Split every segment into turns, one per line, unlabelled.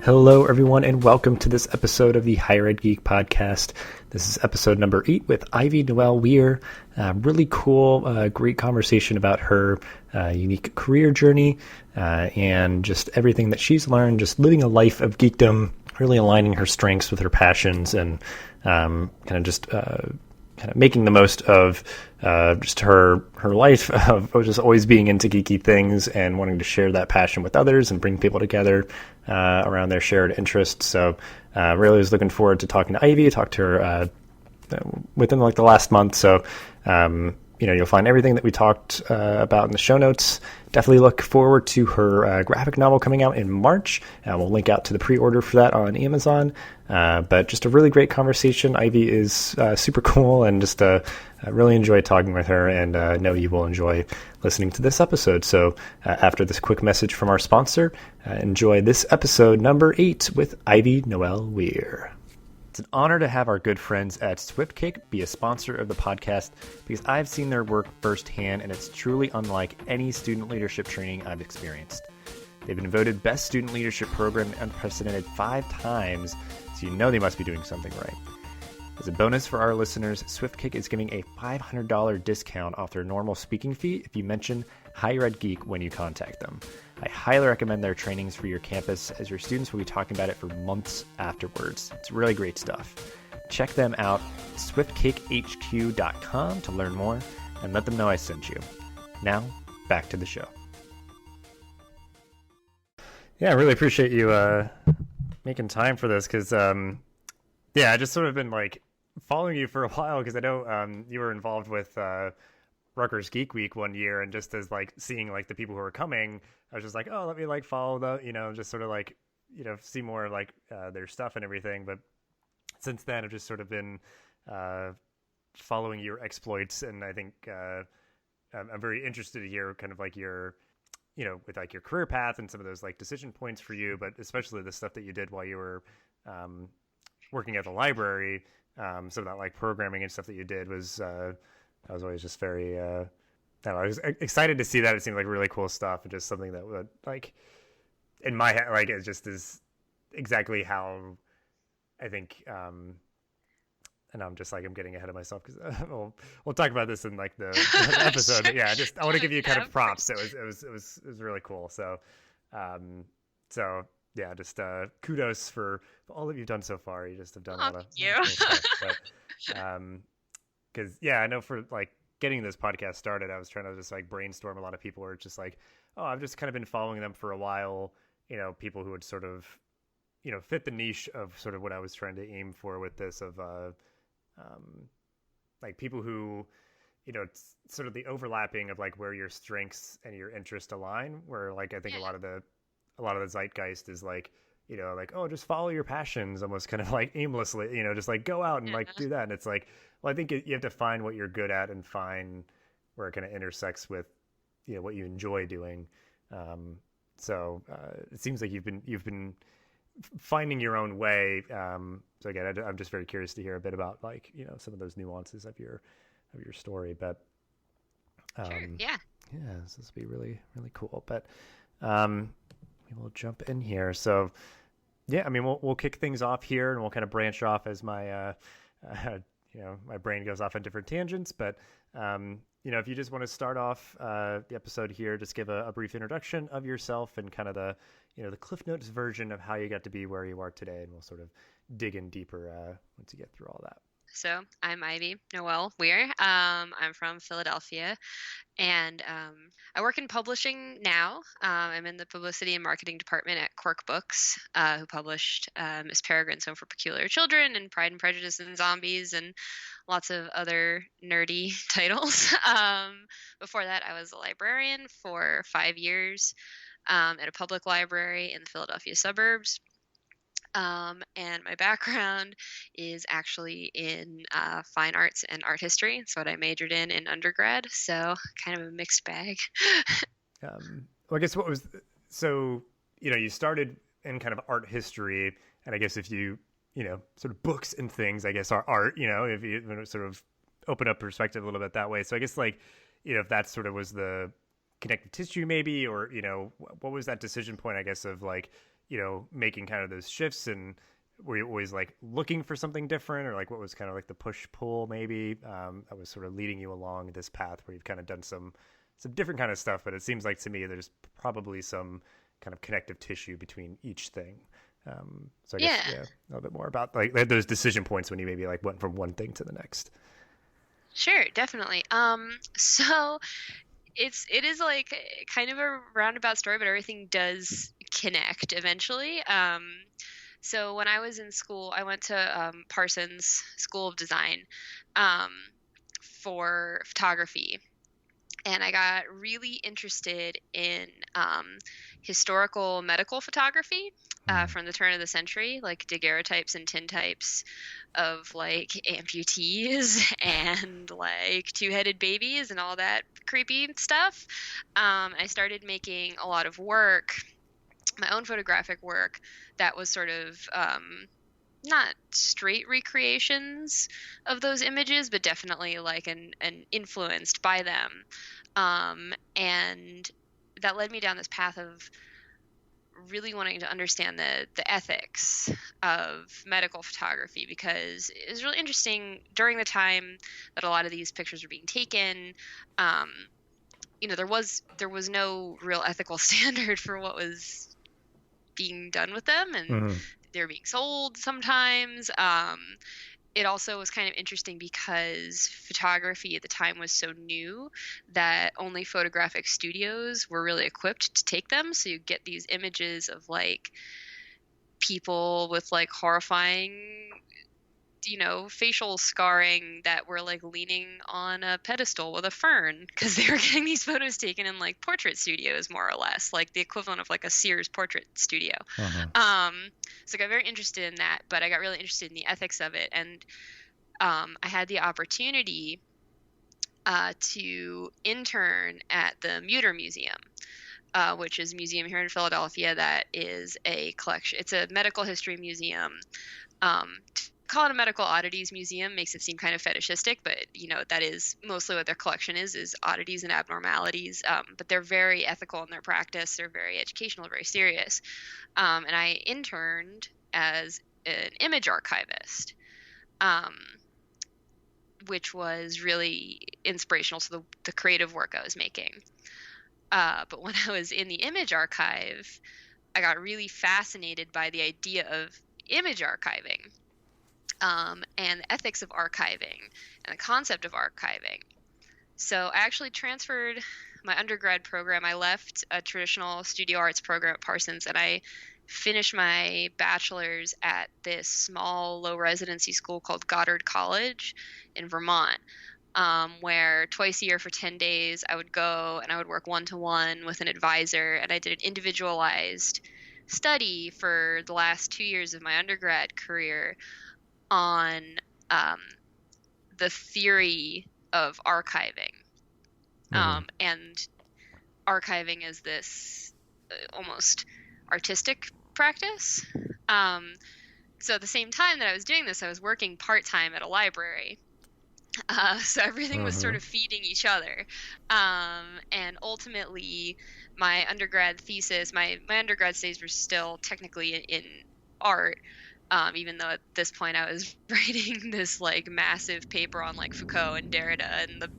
Hello, everyone, and welcome to this episode of the Higher Ed Geek Podcast. This is episode number 8 with Ivy Noelle-Weir. Really cool, great conversation about her unique career journey and just everything that she's learned, just living a life of geekdom, really aligning her strengths with her passions, and kind of making the most of just her life of just always being into geeky things and wanting to share that passion with others and bring people together around their shared interests. So really was looking forward to talking to Ivy. I talked to her within the last month. So you'll find everything that we talked about in the show notes. Definitely look forward to her graphic novel coming out in March. We'll link out to the pre-order for that on Amazon. But just a really great conversation. Ivy is super cool, and just I really enjoyed talking with her, and know you will enjoy listening to this episode. So after this quick message from our sponsor, enjoy this episode number 8 with Ivy Noelle-Weir. It's an honor to have our good friends at SwiftKick be a sponsor of the podcast, because I've seen their work firsthand, and it's truly unlike any student leadership training I've experienced. They've been voted Best Student Leadership Program unprecedented 5 times, so you know they must be doing something right. As a bonus for our listeners, SwiftKick is giving a $500 discount off their normal speaking fee if you mention Higher Ed Geek when you contact them. I highly recommend their trainings for your campus, as your students will be talking about it for months afterwards. It's really great stuff. Check them out, swiftkick.hq.com, to learn more, and let them know I sent you. Now, back to the show. Yeah, I really appreciate you making time for this, because I just sort of been following you for a while, because I know you were involved with Rutgers Geek Week one year, and just as seeing the people who were coming, I was just let me follow the, just sort of see more of their stuff and everything. But since then, I've just sort of been following your exploits, and I think I'm very interested to hear kind of your with your career path and some of those decision points for you, but especially the stuff that you did while you were working at the library. Some of that programming and stuff that you did was I was always just very I was excited to see that. It seemed like really cool stuff, and just something that would in my head it just is exactly how I think. And I'm just I'm getting ahead of myself, because we'll talk about this in the episode. But yeah, I want to give you kind of props. So it was really cool. So yeah, just kudos for all that you've done so far. You just have done a lot of cool stuff. But, because I know for getting this podcast started, I was trying to just brainstorm a lot of people who are just I've just kind of been following them for a while. People who would sort of fit the niche of sort of what I was trying to aim for with this, of people who it's sort of the overlapping of where your strengths and your interests align, where I think a lot of the zeitgeist is oh, just follow your passions, almost kind of aimlessly, just go out and do that. And it's well, I think you have to find what you're good at and find where it kind of intersects with what you enjoy doing. So it seems like you've been finding your own way. So again, I'm just very curious to hear a bit about some of those nuances of your story. But
sure, yeah,
this will be really, really cool. But we will jump in here. So yeah, I mean, we'll kick things off here, and we'll kind of branch off as my my brain goes off on different tangents. But if you just want to start off the episode here, just give a brief introduction of yourself and kind of the the Cliff Notes version of how you got to be where you are today, and we'll sort of dig in deeper once you get through all that.
So I'm Ivy Noelle-Weir. I'm from Philadelphia, and I work in publishing now. I'm in the publicity and marketing department at Quirk Books, who published Miss Peregrine's Home for Peculiar Children and Pride and Prejudice and Zombies and lots of other nerdy titles. Before that, I was a librarian for 5 years at a public library in the Philadelphia suburbs. And my background is actually in fine arts and art history. That's what I majored in undergrad. So kind of a mixed bag.
Well, I guess you started in kind of art history, and I guess if you sort of books and things, I guess, are art, if you sort of open up perspective a little bit that way. So I guess if that sort of was the connective tissue maybe, or, what was that decision point, I guess, of making kind of those shifts, and were you always like looking for something different, or like what was kind of like the push pull maybe that was sort of leading you along this path where you've kind of done some different kind of stuff, but it seems like to me there's probably some kind of connective tissue between each thing. So I guess
Yeah.
yeah, a little bit more about like those decision points when you maybe like went from one thing to the next.
Sure, definitely. So it is like kind of a roundabout story, but everything does connect eventually. So when I was in school, I went to Parsons School of Design um, for photography, and I got really interested in historical medical photography
Mm.
from the turn of the century, like daguerreotypes and tintypes of like amputees and like two-headed babies and all that creepy stuff. I started making a lot of work, my own photographic work, that was sort of not straight recreations of those images, but definitely like an influenced by them. And that led me down this path of really wanting to understand the ethics of medical photography, because it was really interesting during the time that a lot of these pictures were being taken. Um, there was no real ethical standard for what was being done with them, and
Mm-hmm.
they were being sold sometimes. It also was kind of interesting because photography at the time was so new that only photographic studios were really equipped to take them. So you get these images of like people with like horrifying, facial scarring that were like leaning on a pedestal with a fern, because they were getting these photos taken in like portrait studios, more or less, like the equivalent of like a Sears portrait studio.
Uh-huh.
So I got very interested in that, but I got really interested in the ethics of it. And I had the opportunity to intern at the Muter Museum, which is a museum here in Philadelphia that is a collection. It's a medical history museum. To call it a medical oddities museum makes it seem kind of fetishistic, but that is mostly what their collection is oddities and abnormalities. But they're very ethical in their practice. They're very educational, very serious. And I interned as an image archivist, um, which was really inspirational to the creative work I was making. But when I was in the image archive, I got really fascinated by the idea of image archiving, and the ethics of archiving and the concept of archiving. So I actually transferred my undergrad program. I left a traditional studio arts program at Parsons, and I finished my bachelor's at this small low residency school called Goddard College in Vermont, where twice a year for 10 days I would go and I would work one-to-one with an advisor, and I did an individualized study for the last 2 years of my undergrad career on the theory of archiving.
Mm-hmm.
And archiving is this almost artistic practice. So at the same time that I was doing this, I was working part-time at a library. So everything was sort
Mm-hmm.
of feeding each other. And ultimately, my undergrad thesis, my undergrad studies were still technically in art, even though at this point I was writing this like massive paper on like Foucault and Derrida and the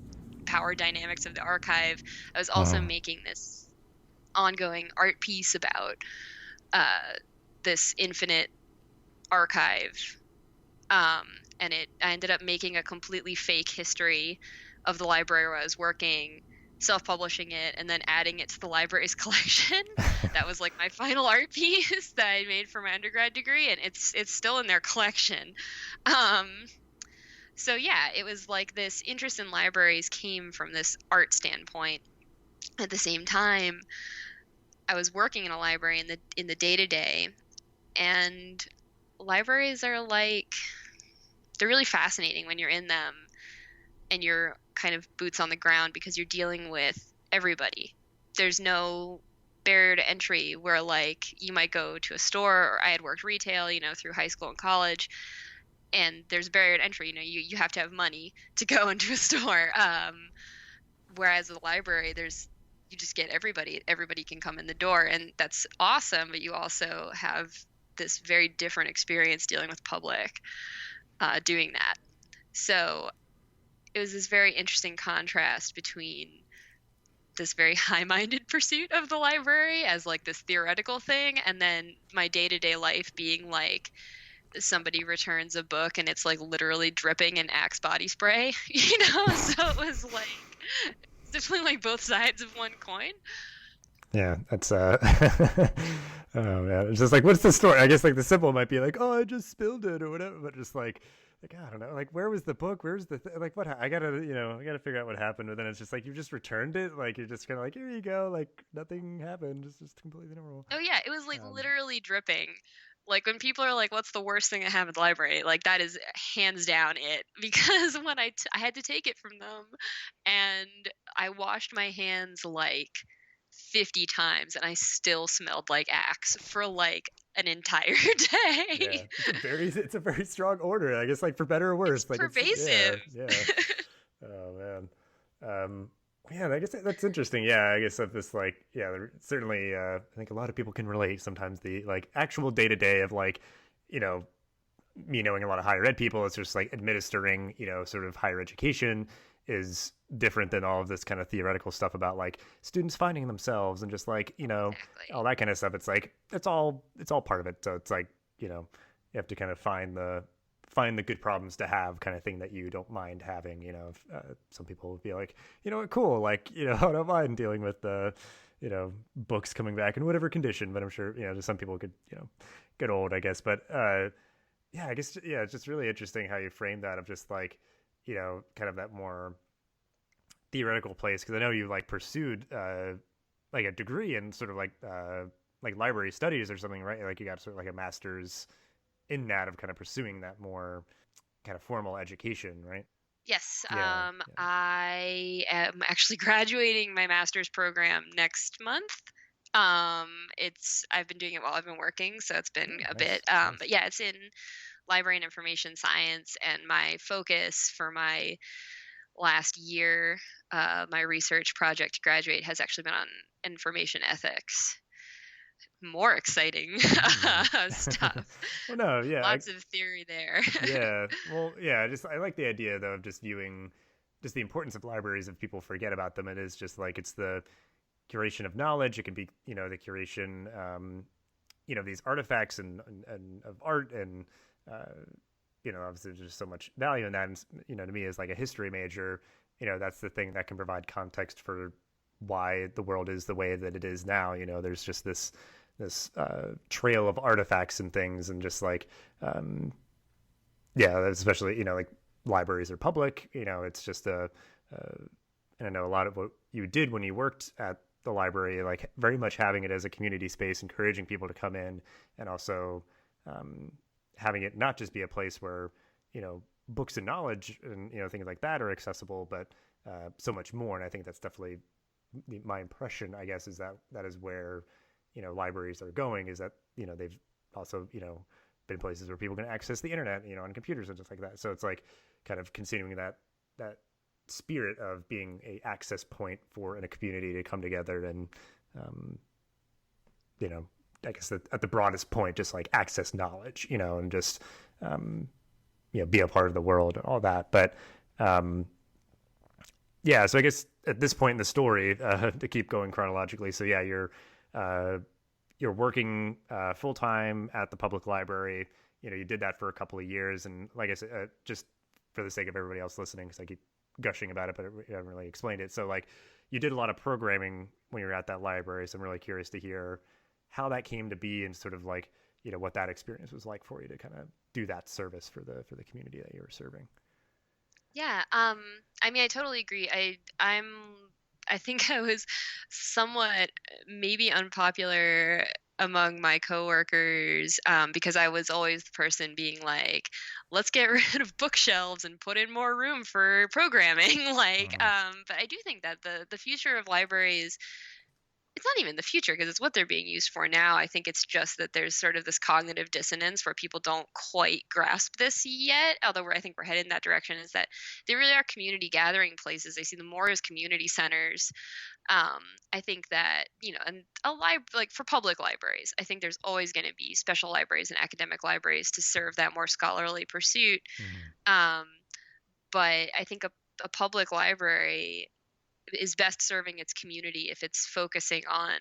power dynamics of the archive. I was also
Uh-huh.
making this ongoing art piece about this infinite archive. And I ended up making a completely fake history of the library where I was working, self-publishing it, and then adding it to the library's collection. That was like my final art piece that I made for my undergrad degree, and it's still in their collection. So yeah, it was like this interest in libraries came from this art standpoint. At the same time, I was working in a library in the day-to-day, and libraries are like, they're really fascinating when you're in them and you're kind of boots on the ground, because you're dealing with everybody. There's no barrier to entry where like you might go to a store, or I had worked retail, through high school and college, and there's a barrier to entry. You have to have money to go into a store. Whereas at the library, there's you just get everybody can come in the door, and that's awesome, but you also have this very different experience dealing with public doing that. So it was this very interesting contrast between this very high-minded pursuit of the library as like this theoretical thing, and then my day-to-day life being like somebody returns a book and it's like literally dripping in Axe body spray, So it was like it's definitely like both sides of one coin.
Yeah, that's oh man, it's just like, what's the story? I guess like the simple might be like, oh, I just spilled it or whatever, but just like I don't know, like where was the book? Where's the like what? I gotta I gotta figure out what happened. But then it's just like you just returned it, like you're just kind of like, here you go, like nothing happened, it's just completely normal.
Oh yeah, it was like literally dripping. Like when people are like, "What's the worst thing that happened at the library?" Like that is hands down it. Because when I had to take it from them, and I washed my hands like 50 times, and I still smelled like Axe for like an entire
Yeah,
day.
it's a very strong order. I guess like for better or
It's
worse, like it's yeah,
pervasive.
yeah. Oh man. Yeah, I guess that's interesting. Yeah, I guess of this like yeah, certainly I think a lot of people can relate sometimes the like actual day to day of like, you know, me knowing a lot of higher ed people, it's just like administering, sort of higher education is different than all of this kind of theoretical stuff about like students finding themselves and just like,
Exactly.
all that kind of stuff. It's like it's all part of it. So it's like, you have to kind of find the good problems to have kind of thing that you don't mind having, some people would be like, cool, like, I don't mind dealing with the books coming back in whatever condition, but I'm sure, just some people could, get old, I guess. But yeah, I guess, yeah, it's just really interesting how you frame that of just like, kind of that more theoretical place. Cause I know you like pursued, like a degree in sort of like library studies or something, right? Like you got sort of like a master's in that of kind of pursuing that more kind of formal education, right?
Yes,
Yeah. Yeah.
I am actually graduating my master's program next month. It's I've been doing it while I've been working, so it's been
Oh,
a bit.
nice.
But
Nice.
yeah, it's in library and information science, and my focus for my last year, my research project to graduate has actually been on information ethics. More exciting
Mm.
stuff.
Well, no, yeah,
Lots of theory there.
yeah. Well, yeah. Just I like the idea though of just viewing just the importance of libraries. If people forget about them, it is just like it's the curation of knowledge. It can be the curation, these artifacts and of art and uh, obviously there's just so much value in that. And to me as like a history major, that's the thing that can provide context for why the world is the way that it is now. There's just this trail of artifacts and things, and just like yeah, especially like libraries are public. It's just and I know a lot of what you did when you worked at the library, like very much having it as a community space, encouraging people to come in, and also um, having it not just be a place where books and knowledge and things like that are accessible, but so much more. And I think that's definitely my impression, I guess, is that that is where libraries are going. Is that they've also been places where people can access the internet on computers and stuff like that. So it's like kind of continuing that spirit of being a access point for in a community to come together and um, you know I guess at the broadest point just like access knowledge and just um, be a part of the world and all that. But um, yeah, so I guess at this point in the story, to keep going chronologically, so yeah, uh, you're working full time at the public library. You did that for a couple of years, and like I said, just for the sake of everybody else listening, because I keep gushing about it, but I haven't really explained it. So like, you did a lot of programming when you were at that library. So I'm really curious to hear how that came to be, and sort of like what that experience was like for you to kind of do that service for the community that you were serving.
Yeah, I mean, I totally agree. I think I was somewhat maybe unpopular among my coworkers, because I was always the person being like, let's get rid of bookshelves and put in more room for programming. Like,
Uh-huh.
but I do think that the future of libraries it's not even the future because it's what they're being used for now. I think it's just that there's sort of this cognitive dissonance where people don't quite grasp this yet. Although I think we're headed in that direction, is that they really are community gathering places. They see them more as community centers. I think that, and like for public libraries, I think there's always going to be special libraries and academic libraries to serve that more scholarly pursuit.
Mm.
Um, but I think a public library is best serving its community if it's focusing on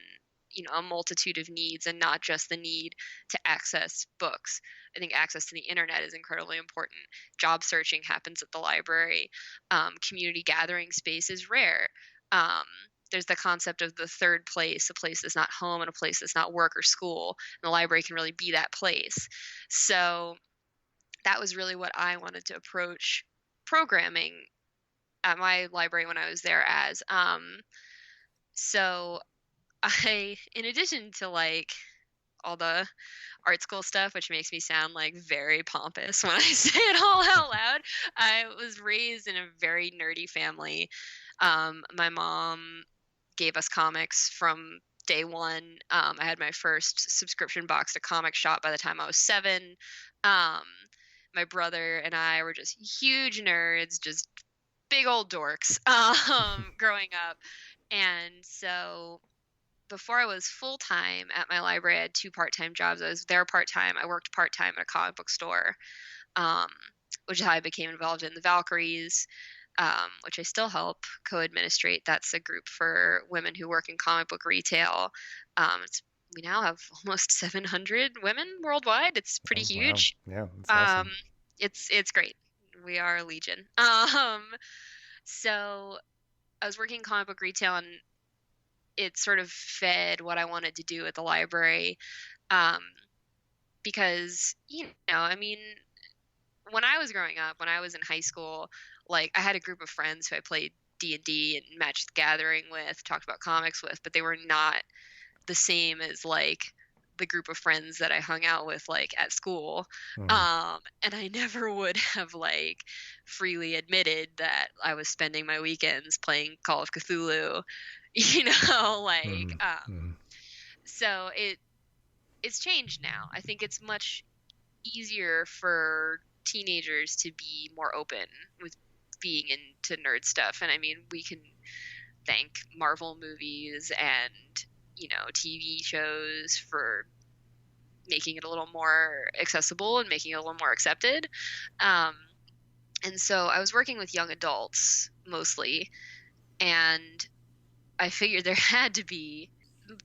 a multitude of needs and not just the need to access books. I think access to the internet is incredibly important. Job searching happens at the library. Community gathering space is rare. There's the concept of the third place, a place that's not home and a place that's not work or school, and the library can really be that place. So that was really what I wanted to approach programming at my library when I was there as. So in addition to like all the art school stuff, which makes me sound like very pompous when I say it all out loud, I was raised in a very nerdy family. My mom gave us comics from day one. I had my first subscription box to Comic Shop by the time I was 7. My brother and I were just huge nerds, just big old dorks growing up. And so before I was full-time at my library, I had 2 part-time jobs. I was there part-time. I worked part-time at a comic book store, which is how I became involved in the Valkyries, which I still help co-administrate. That's a group for women who work in comic book retail. We now have almost 700 women worldwide. It's pretty huge.
Wow. Yeah, that's awesome.
It's great. We are a legion. So I was working in comic book retail, and it sort of fed what I wanted to do at the library. Because, I mean, when I was growing up, when I was in high school, like I had a group of friends who I played D&D and Magic the Gathering with, talked about comics with, but they were not the same as like the group of friends that I hung out with like at school.
Mm.
And I never would have like freely admitted that I was spending my weekends playing Call of Cthulhu, so it's changed now. I think it's much easier for teenagers to be more open with being into nerd stuff. And I mean, we can thank Marvel movies and TV shows for making it a little more accessible and making it a little more accepted. And so I was working with young adults mostly, and I figured there had to be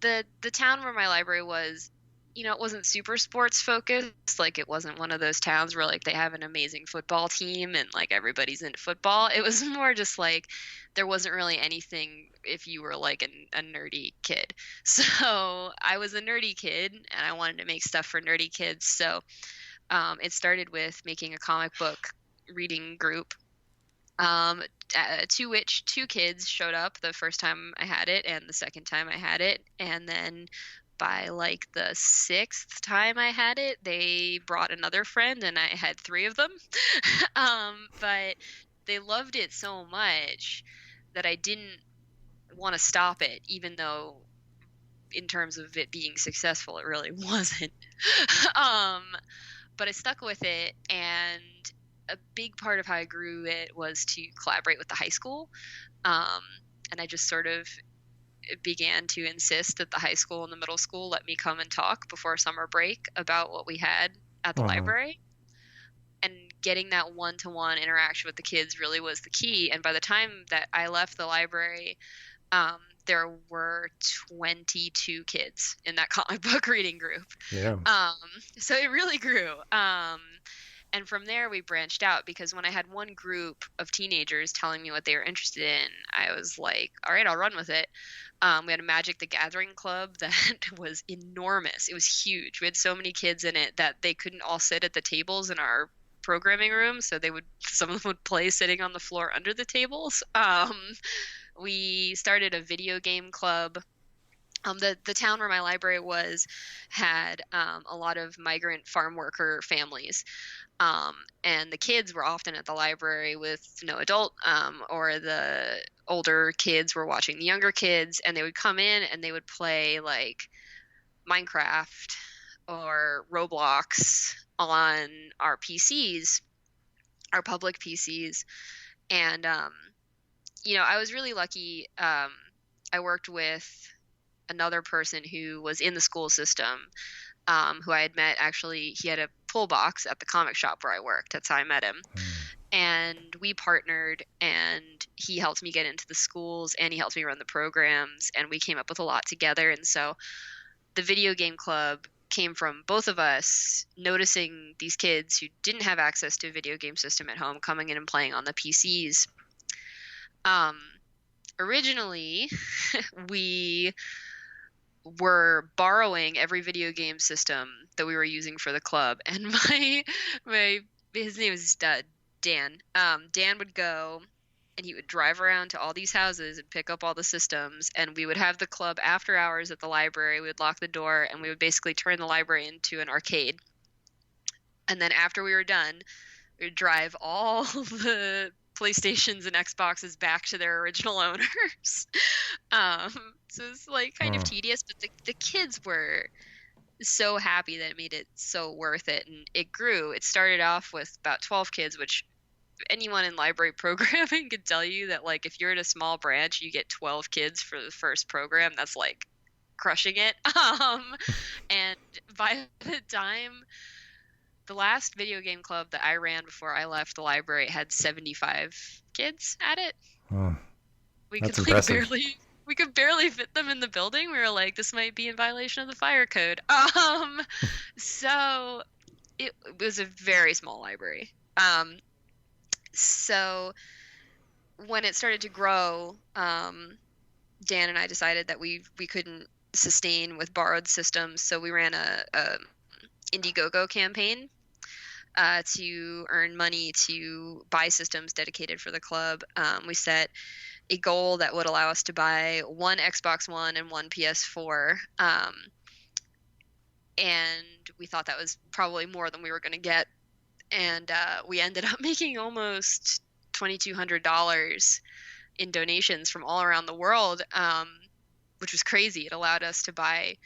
the town where my library was. It wasn't super sports focused. Like it wasn't one of those towns where like they have an amazing football team and like everybody's into football. It was more just like there wasn't really anything if you were like a nerdy kid. So I was a nerdy kid and I wanted to make stuff for nerdy kids. So it started with making a comic book reading group, to which 2 kids showed up the first time I had it and the second time I had it. And then by like the 6th time I had it, they brought another friend and I had 3 of them. But they loved it so much that I didn't want to stop it, even though in terms of it being successful, it really wasn't. But I stuck with it, and a big part of how I grew it was to collaborate with the high school. And I just sort of began to insist that the high school and the middle school let me come and talk before summer break about what we had at the library. And getting that one-to-one interaction with the kids really was the key. And by the time that I left the library, there were 22 kids in that comic book reading group.
Yeah.
So it really grew. And from there, we branched out, because when I had one group of teenagers telling me what they were interested in, I was like, all right, I'll run with it. We had a Magic the Gathering club that was enormous. It was huge. We had so many kids in it that they couldn't all sit at the tables in our programming room. So some of them would play sitting on the floor under the tables. We started a video game club The town where my library was had a lot of migrant farm worker families. And the kids were often at the library with no adult, or the older kids were watching the younger kids, and they would come in and they would play like Minecraft or Roblox on our PCs, our public PCs. And, I was really lucky. I worked with another person who was in the school system, who I had met. Actually, he had a pull box at the comic shop where I worked. That's how I met him. And we partnered, and he helped me get into the schools, and he helped me run the programs, and we came up with a lot together. And so the video game club came from both of us noticing these kids who didn't have access to a video game system at home coming in and playing on the PCs. Originally, we were borrowing every video game system that we were using for the club, and his name is Dan. Dan would go and he would drive around to all these houses and pick up all the systems, and we would have the club after hours at the library. We would lock the door, and we would basically turn the library into an arcade. And then after we were done, we would drive all the PlayStations and Xboxes back to their original owners. So it's like kind of tedious, but the kids were so happy that it made it so worth it, and it grew. It started off with about 12 kids, which anyone in library programming could tell you that, like, if you're at a small branch, you get 12 kids for the first program. That's like crushing it. And by the time the last video game club that I ran before I left the library had 75 kids at it.
Oh,
That's impressive. We could barely fit them in the building. We were like, this might be in violation of the fire code. So it was a very small library. So when it started to grow, Dan and I decided that we couldn't sustain with borrowed systems, so we ran a Indiegogo campaign to earn money to buy systems dedicated for the club. We set a goal that would allow us to buy one Xbox One and one PS4, and we thought that was probably more than we were going to get. And we ended up making almost $2,200 in donations from all around the world, which was crazy. It allowed us to buy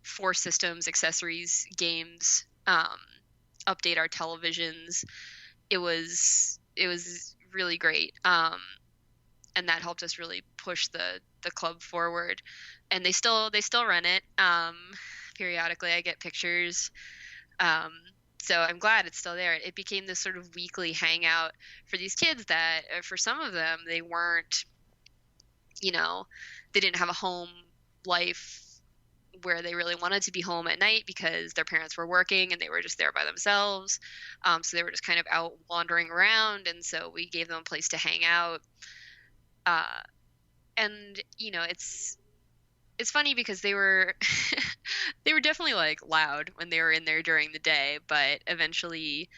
4 systems, accessories, games, update our televisions. It was really great, and that helped us really push the club forward. And they still run it. Periodically, I get pictures. So I'm glad it's still there. It became this sort of weekly hangout for these kids that, for some of them, they weren't, they didn't have a home life where they really wanted to be home at night because their parents were working and they were just there by themselves. So they were just kind of out wandering around. And so we gave them a place to hang out. And, it's funny because they were they were definitely like loud when they were in there during the day, but eventually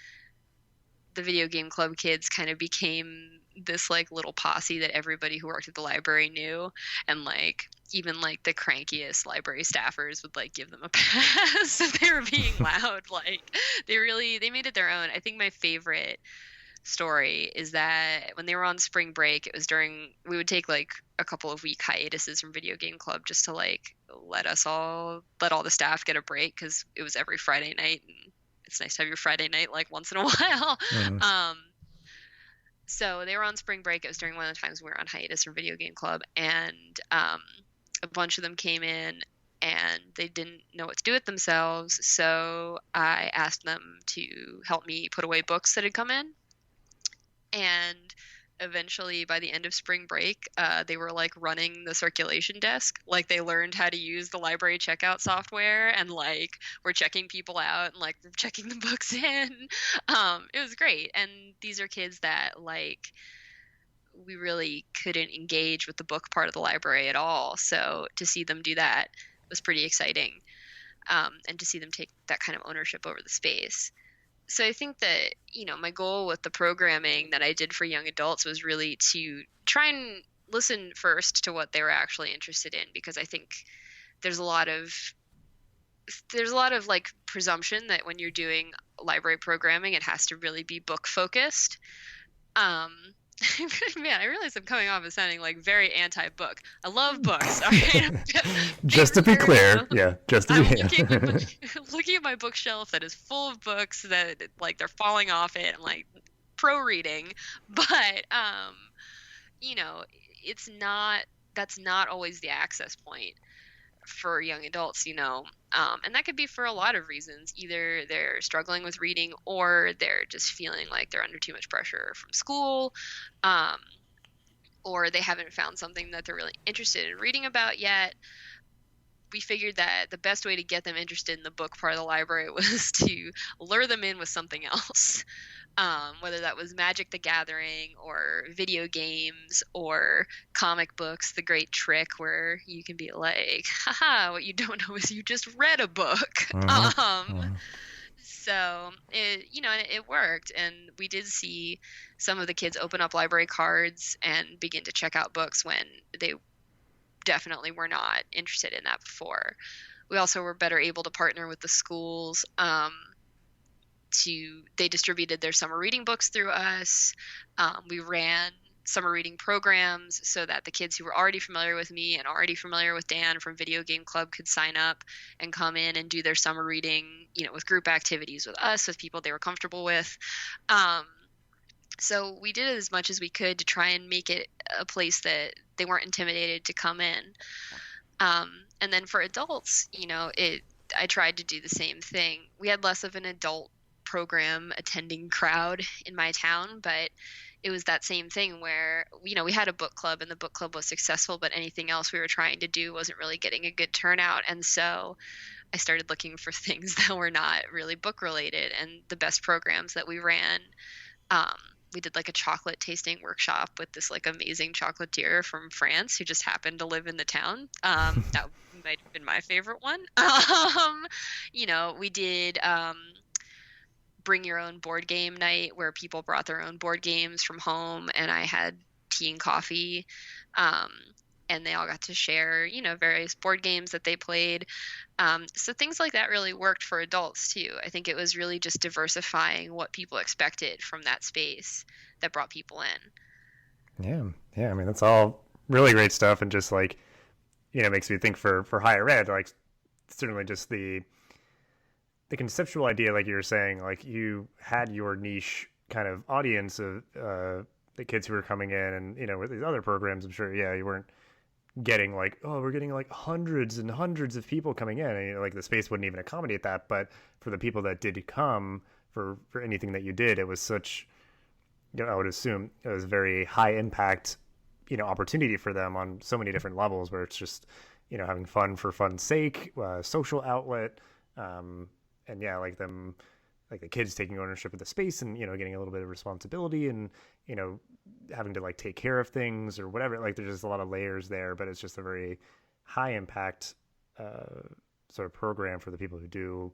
the video game club kids kind of became this like little posse that everybody who worked at the library knew, and like even like the crankiest library staffers would like give them a pass if they were being loud. Like they made it their own. I think my favorite story is that when they were on spring break, it was we would take like a couple of week hiatuses from video game club just to like let all the staff get a break, because it was every Friday night, and it's nice to have your Friday night like once in a while. Mm-hmm. So they were on spring break. It was during one of the times we were on hiatus from video game club, and a bunch of them came in and they didn't know what to do with themselves, so I asked them to help me put away books that had come in. And eventually, by the end of spring break, they were like running the circulation desk. Like they learned how to use the library checkout software, and like were checking people out and like checking the books in. It was great. And these are kids that like we really couldn't engage with the book part of the library at all. So to see them do that was pretty exciting, and to see them take that kind of ownership over the space. So I think that, my goal with the programming that I did for young adults was really to try and listen first to what they were actually interested in, because I think there's a lot of like presumption that when you're doing library programming, it has to really be book focused. Um, Man, I realize I'm coming off as sounding like very anti-book. I love books. All right,
Just to be
favorite
clear, yeah, just to
I'm
be
looking at my bookshelf that is full of books that like they're falling off it. I'm like pro reading, but you know, it's not that's not always the access point for young adults, and that could be for a lot of reasons. Either they're struggling with reading or they're just feeling like they're under too much pressure from school, um, or they haven't found something that they're really interested in reading about yet. We figured that the best way to get them interested in the book part of the library was to lure them in with something else. Whether that was Magic the Gathering or video games or comic books, the great trick where you can be like, haha, what you don't know is you just read a book. So it worked. And we did see some of the kids open up library cards and begin to check out books when they definitely were not interested in that before. We also were better able to partner with the schools. They distributed their summer reading books through us. We ran summer reading programs so that the kids who were already familiar with me and already familiar with Dan from Video Game Club could sign up and come in and do their summer reading, with group activities with us, with people they were comfortable with. So we did as much as we could to try and make it a place that they weren't intimidated to come in. And then for adults, I tried to do the same thing. We had less of an adult program attending crowd in my town, but it was that same thing where, we had a book club and the book club was successful, but anything else we were trying to do wasn't really getting a good turnout. And so I started looking for things that were not really book related. And the best programs that we ran, we did like a chocolate tasting workshop with this like amazing chocolatier from France who just happened to live in the town. That might have been my favorite one. We did bring your own board game night where people brought their own board games from home, and I had tea and coffee, and they all got to share, various board games that they played. So things like that really worked for adults too. I think it was really just diversifying what people expected from that space that brought people in.
Yeah. I mean, that's all really great stuff, and just like, makes me think for higher ed, like certainly just the conceptual idea, like you were saying, like you had your niche kind of audience of the kids who were coming in, and with these other programs, I'm sure, you weren't getting like, oh, we're getting like hundreds and hundreds of people coming in, and like the space wouldn't even accommodate that. But for the people that did come for anything that you did, it was such, I would assume it was very high impact, opportunity for them on so many different levels, where it's just, having fun for fun's sake, social outlet, and like them, like the kids taking ownership of the space and, getting a little bit of responsibility and, having to like take care of things or whatever. Like there's just a lot of layers there, but it's just a very high impact sort of program for the people who do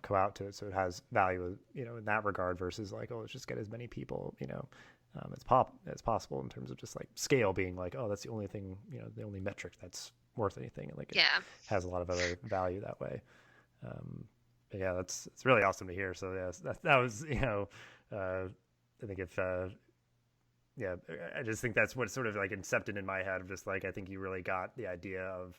come out to it. So it has value, in that regard versus like, oh, let's just get as many people, as possible in terms of just like scale being like, oh, that's the only thing, the only metric that's worth anything. And like it has a lot of other value that way. Yeah, it's really awesome to hear. So that was, I think if, I just think that's what sort of like incepted in my head of just like, I think you really got the idea of,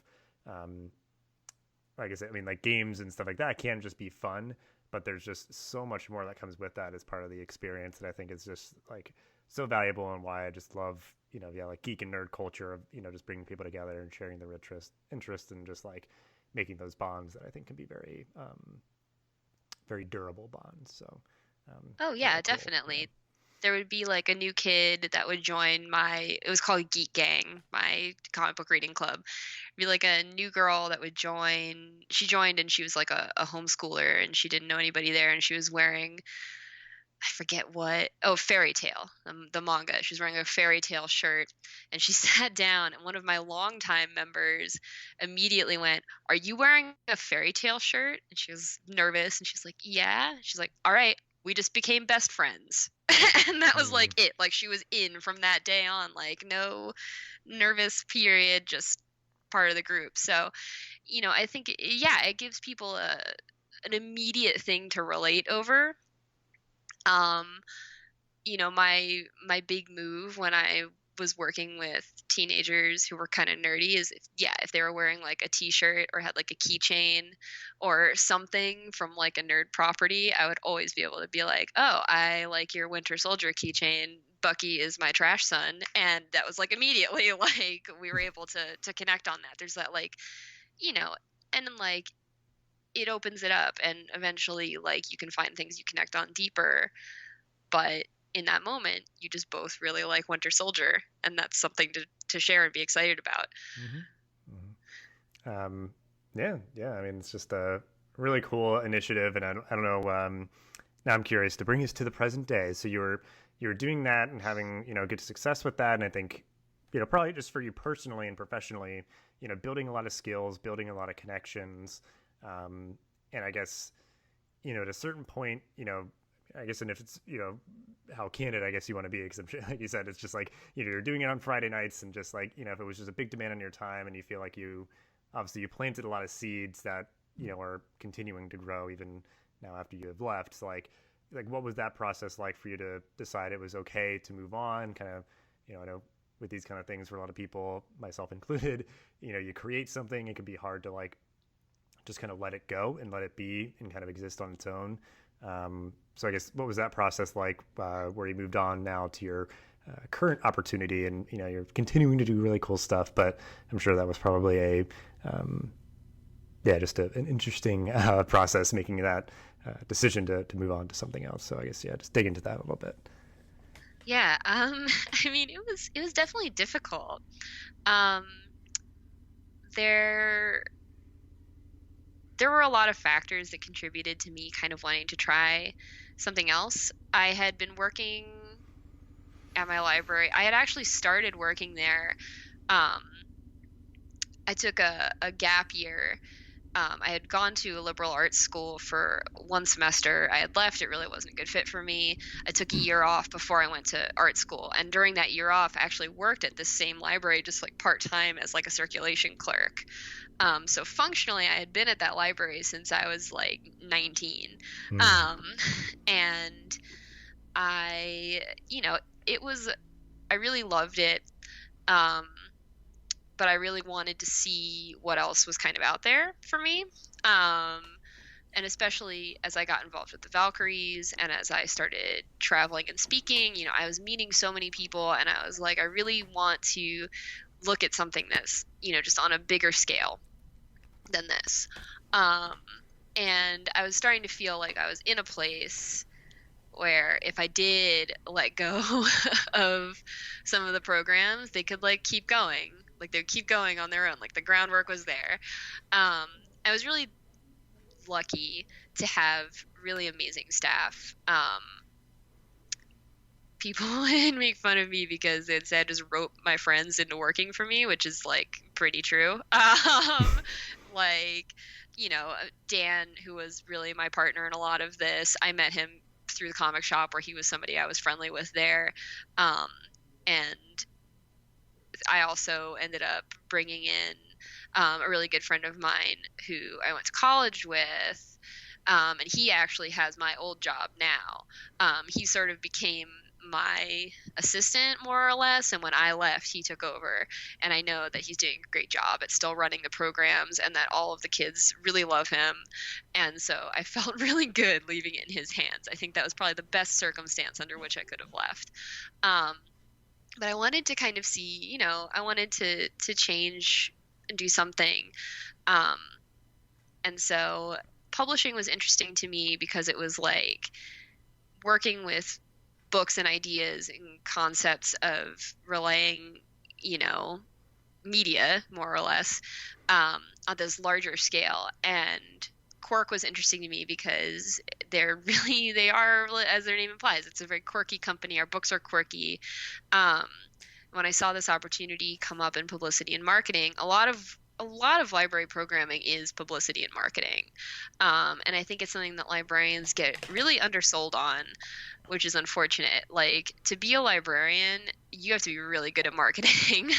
like I said, I mean, like games and stuff like that can just be fun, but there's just so much more that comes with that as part of the experience that I think is just like so valuable, and why I just love, like geek and nerd culture of, just bringing people together and sharing their interest and just like making those bonds that I think can be very, very durable bonds. So,
oh yeah, definitely. Yeah. There would be like a new kid that would join it was called Geek Gang, my comic book reading club. It'd be like a new girl that would join. She joined and she was like a homeschooler, and she didn't know anybody there, and she was wearing, I forget what, Fairy Tale, the manga. She was wearing a Fairy Tale shirt, and she sat down, and one of my longtime members immediately went, "Are you wearing a Fairy Tale shirt?" And she was nervous, and she's like, "Yeah." She's like, "All right, we just became best friends." And that was like it. Like she was in from that day on, like no nervous period, just part of the group. So, I think, yeah, it gives people an immediate thing to relate over. My big move when I was working with teenagers who were kind of nerdy is if they were wearing like a t-shirt or had like a keychain or something from like a nerd property, I would always be able to be like, oh, I like your Winter Soldier keychain. Bucky is my trash son. And that was like immediately like we were able to connect on that. There's that like, and then like it opens it up and eventually like you can find things you connect on deeper. But in that moment, you just both really like Winter Soldier, and that's something to share and be excited about.
Mm-hmm. Mm-hmm. Yeah. I mean, it's just a really cool initiative, and I don't know. Now I'm curious to bring us to the present day. So you were doing that and having good success with that, and I think probably just for you personally and professionally, building a lot of skills, building a lot of connections, and I guess at a certain point, I guess, and if it's, how candid I guess you want to be, because like you said, it's just like, you're doing it on Friday nights and just like, if it was just a big demand on your time and you feel like you planted a lot of seeds that, are continuing to grow even now after you have left. So like what was that process like for you to decide it was okay to move on? Kind of, I know with these kind of things for a lot of people, myself included, you create something, it can be hard to like just kind of let it go and let it be and kind of exist on its own. So I guess what was that process like where you moved on now to your current opportunity and, you're continuing to do really cool stuff, but I'm sure that was probably just an interesting process making that decision to move on to something else. So I guess, just dig into that a little bit.
Yeah. I mean, it was definitely difficult. There were a lot of factors that contributed to me kind of wanting to try something else. I had been working at my library. I had actually started working there. I took a gap year. I had gone to a liberal arts school for one semester. I had left. It really wasn't a good fit for me. I took a year off before I went to art school. And during that year off, I actually worked at this same library just like part-time as like a circulation clerk. So functionally, I had been at that library since I was like 19. And I really loved it. But I really wanted to see what else was kind of out there for me. And especially as I got involved with the Valkyries and as I started traveling and speaking, I was meeting so many people and I was like, I really want to look at something that's, just on a bigger scale than this. And I was starting to feel like I was in a place where if I did let go of some of the programs, they could like keep going. Like they'd keep going on their own. Like the groundwork was there. I was really lucky to have really amazing staff. People would make fun of me because they'd say I just rope my friends into working for me, which is like pretty true. Dan, who was really my partner in a lot of this, I met him through the comic shop where he was somebody I was friendly with there. And I also ended up bringing in a really good friend of mine who I went to college with, and he actually has my old job now. He sort of became my assistant more or less, and when I left he took over, and I know that he's doing a great job at still running the programs and that all of the kids really love him, and so I felt really good leaving it in his hands. I think that was probably the best circumstance under which I could have left. But I wanted to kind of see, I wanted to change and do something. And so publishing was interesting to me because it was like working with books and ideas and concepts of relaying, media more or less, on this larger scale. And Quirk was interesting to me because they are, as their name implies, it's a very quirky company. Our books are quirky. When I saw this opportunity come up in publicity and marketing, a lot of library programming is publicity and marketing. And I think it's something that librarians get really undersold on, which is unfortunate. Like, to be a librarian, you have to be really good at marketing.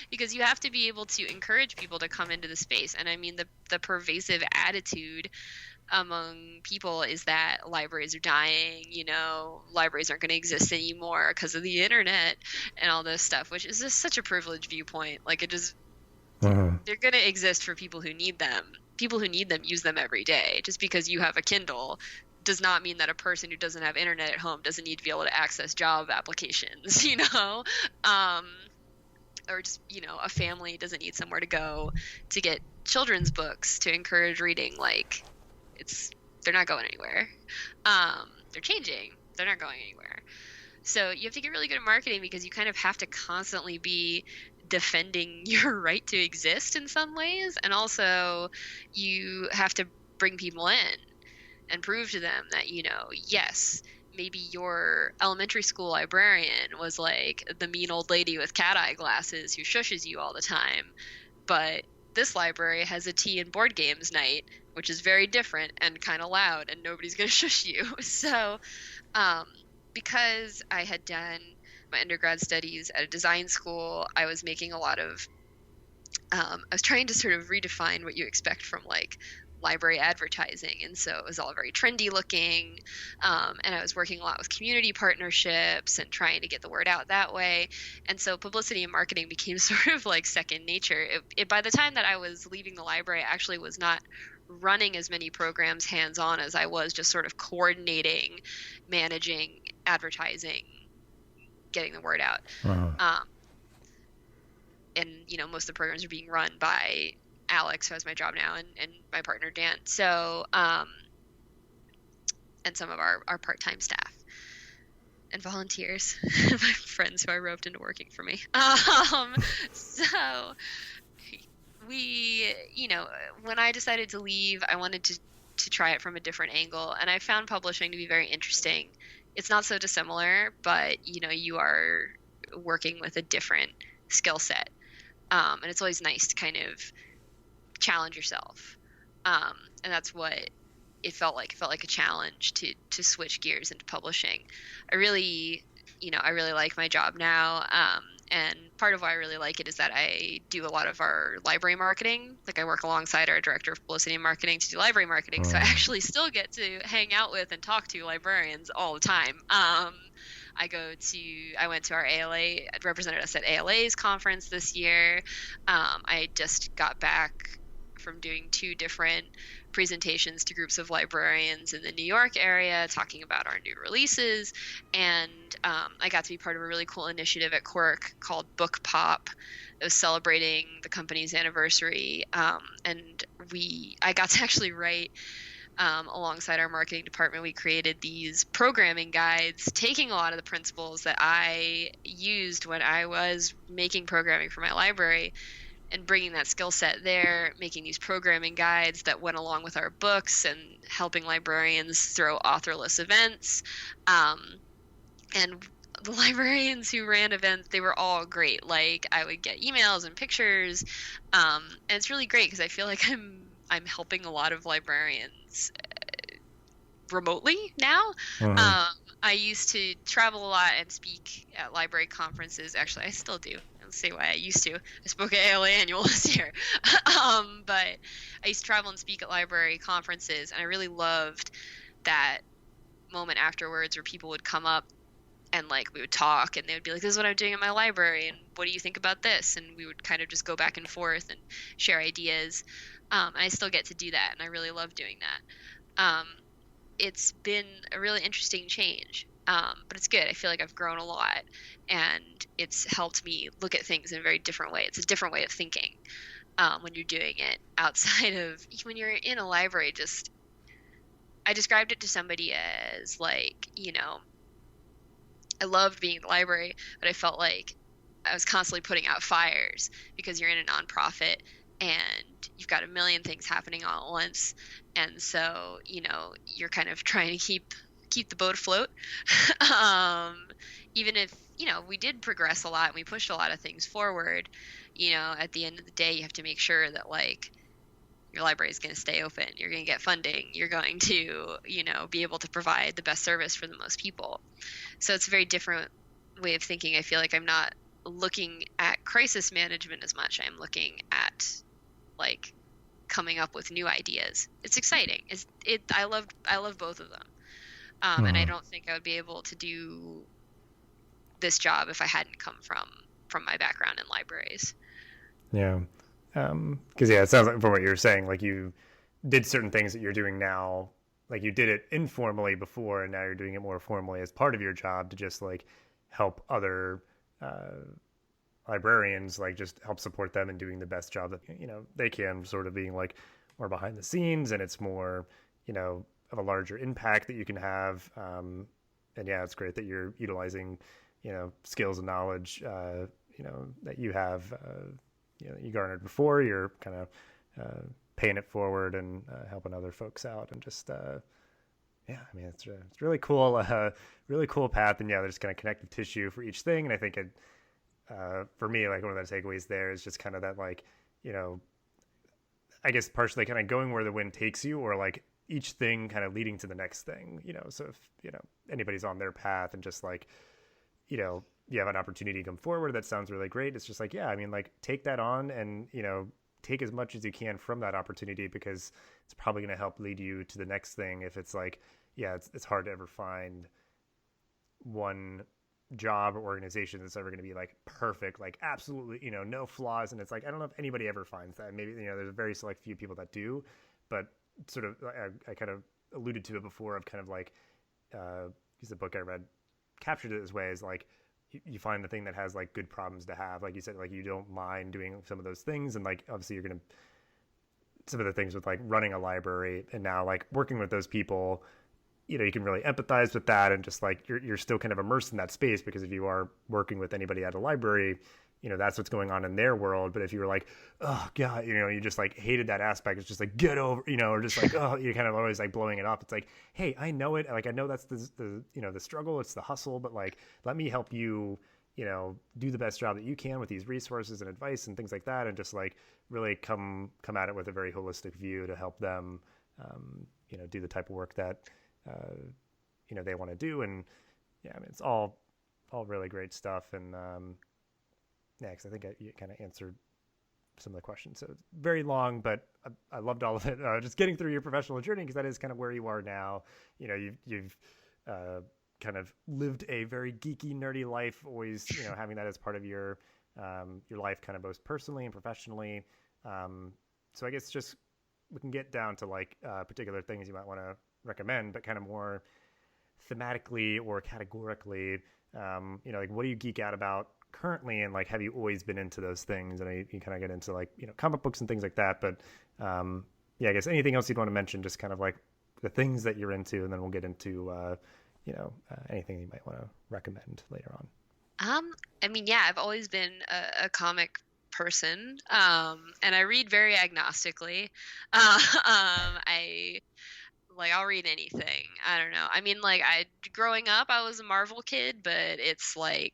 because you have to be able to encourage people to come into the space. And I mean, the pervasive attitude among people is that libraries are dying, libraries aren't going to exist anymore because of the internet and all this stuff, which is just such a privileged viewpoint. Like, it just, they're going to exist for people who need them. People who need them use them every day. Just because you have a Kindle does not mean that a person who doesn't have internet at home doesn't need to be able to access job applications, or just, a family doesn't need somewhere to go to get children's books to encourage reading. Like, they're not going anywhere. They're changing. They're not going anywhere. So you have to get really good at marketing, because you kind of have to constantly be defending your right to exist in some ways. And also you have to bring people in and prove to them that, yes, maybe your elementary school librarian was like the mean old lady with cat eye glasses who shushes you all the time, but this library has a tea and board games night, which is very different and kind of loud, and nobody's going to shush you. So because I had done my undergrad studies at a design school, I was making a lot of I was trying to sort of redefine what you expect from like library advertising, and so it was all very trendy looking, and I was working a lot with community partnerships and trying to get the word out that way. And so publicity and marketing became sort of like second nature. It by the time that I was leaving the library, I actually was not running as many programs hands-on as I was just sort of coordinating, managing, advertising, getting the word out. And most of the programs are being run by Alex, who has my job now, and my partner Dan. So and some of our part-time staff and volunteers, my friends who I roped into working for me. So we, when I decided to leave, I wanted to try it from a different angle, and I found publishing to be very interesting. It's not so dissimilar, but you are working with a different skill set, and it's always nice to kind of challenge yourself, and that's what it felt like. It felt like a challenge to switch gears into publishing. I really like my job now, and part of why I really like it is that I do a lot of our library marketing. Like, I work alongside our director of publicity and marketing to do library marketing, so I actually still get to hang out with and talk to librarians all the time. I went to our ALA, represented us at ALA's conference this year. I just got back from doing 2 different presentations to groups of librarians in the New York area talking about our new releases, and I got to be part of a really cool initiative at Quirk called Book Pop. It was celebrating the company's anniversary, and I got to actually write alongside our marketing department. We created these programming guides, taking a lot of the principles that I used when I was making programming for my library and bringing that skill set there, making these programming guides that went along with our books and helping librarians throw authorless events. And the librarians who ran events, they were all great. Like, I would get emails and pictures, and it's really great because I feel like I'm helping a lot of librarians remotely now. I used to travel a lot and speak at library conferences. Actually, I still do. I'll say why I used to. I spoke at ALA Annual this year. But I used to travel and speak at library conferences, and I really loved that moment afterwards where people would come up and like we would talk, and they would be like, "This is what I'm doing at my library, and what do you think about this?" And we would kind of just go back and forth and share ideas. And I still get to do that, and I really love doing that. It's been a really interesting change, but it's good. I feel like I've grown a lot, and it's helped me look at things in a very different way. It's a different way of thinking when you're doing it outside of when you're in a library. I described it to somebody as like, I loved being in the library, but I felt like I was constantly putting out fires because you're in a nonprofit and you've got a million things happening all at once. And so, you're kind of trying to keep the boat afloat. Even if, we did progress a lot and we pushed a lot of things forward, at the end of the day, you have to make sure that like your library is going to stay open. You're going to get funding. You're going to, be able to provide the best service for the most people. So it's a very different way of thinking. I feel like I'm not looking at crisis management as much. I'm looking at like coming up with new ideas. It's exciting. I love both of them. And I don't think I would be able to do this job if I hadn't come from my background in libraries.
Yeah. Because yeah, it sounds like from what you're saying, like you did certain things that you're doing now, like you did it informally before, and now you're doing it more formally as part of your job to just like help other librarians, like just help support them in doing the best job that they can, sort of being like more behind the scenes, and it's more of a larger impact that you can have. And yeah, it's great that you're utilizing skills and knowledge that you have you garnered before. You're kind of paying it forward and helping other folks out, and just yeah, I mean it's really cool, really cool path. And yeah, there's kind of connective tissue for each thing, and I think for me, like one of the takeaways there is just kind of that, like I guess partially kind of going where the wind takes you, or like each thing kind of leading to the next thing. So if anybody's on their path and just like you have an opportunity to come forward that sounds really great, it's just like, yeah, I mean, like take that on, and take as much as you can from that opportunity, because it's probably going to help lead you to the next thing. If it's like, yeah, it's hard to ever find one job or organization that's ever going to be like perfect, like absolutely no flaws. And it's like, I don't know if anybody ever finds that. Maybe there's a very select few people that do, but sort of I kind of alluded to it before, of kind of like because the book I read captured it this way, is like you find the thing that has like good problems to have, like you said, like you don't mind doing some of those things. And like obviously you're gonna, some of the things with like running a library and now like working with those people, you can really empathize with that, and just like you're still kind of immersed in that space, because if you are working with anybody at a library, that's what's going on in their world. But if you were like, oh god, you just like hated that aspect, it's just like, get over, or just like, oh, you're kind of always like blowing it up. It's like, hey, I know it, like I know that's the the struggle, it's the hustle, but like let me help you do the best job that you can with these resources and advice and things like that, and just like really come at it with a very holistic view to help them do the type of work that they want to do. And yeah, I mean, it's all really great stuff. And yeah, because I think you kind of answered some of the questions. So it's very long, but I loved all of it. Just getting through your professional journey, because that is kind of where you are now. You've kind of lived a very geeky, nerdy life, always having that as part of your life, kind of both personally and professionally. So I guess just we can get down to like particular things you might want to recommend, but kind of more thematically or categorically, like what do you geek out about currently, and like have you always been into those things? And you kind of get into like comic books and things like that, but yeah, I guess anything else you'd want to mention, just kind of like the things that you're into, and then we'll get into anything you might want to recommend later on.
I mean, yeah, I've always been a comic person, and I read very agnostically. I'll read anything. I don't know. I mean, like growing up, I was a Marvel kid, but it's like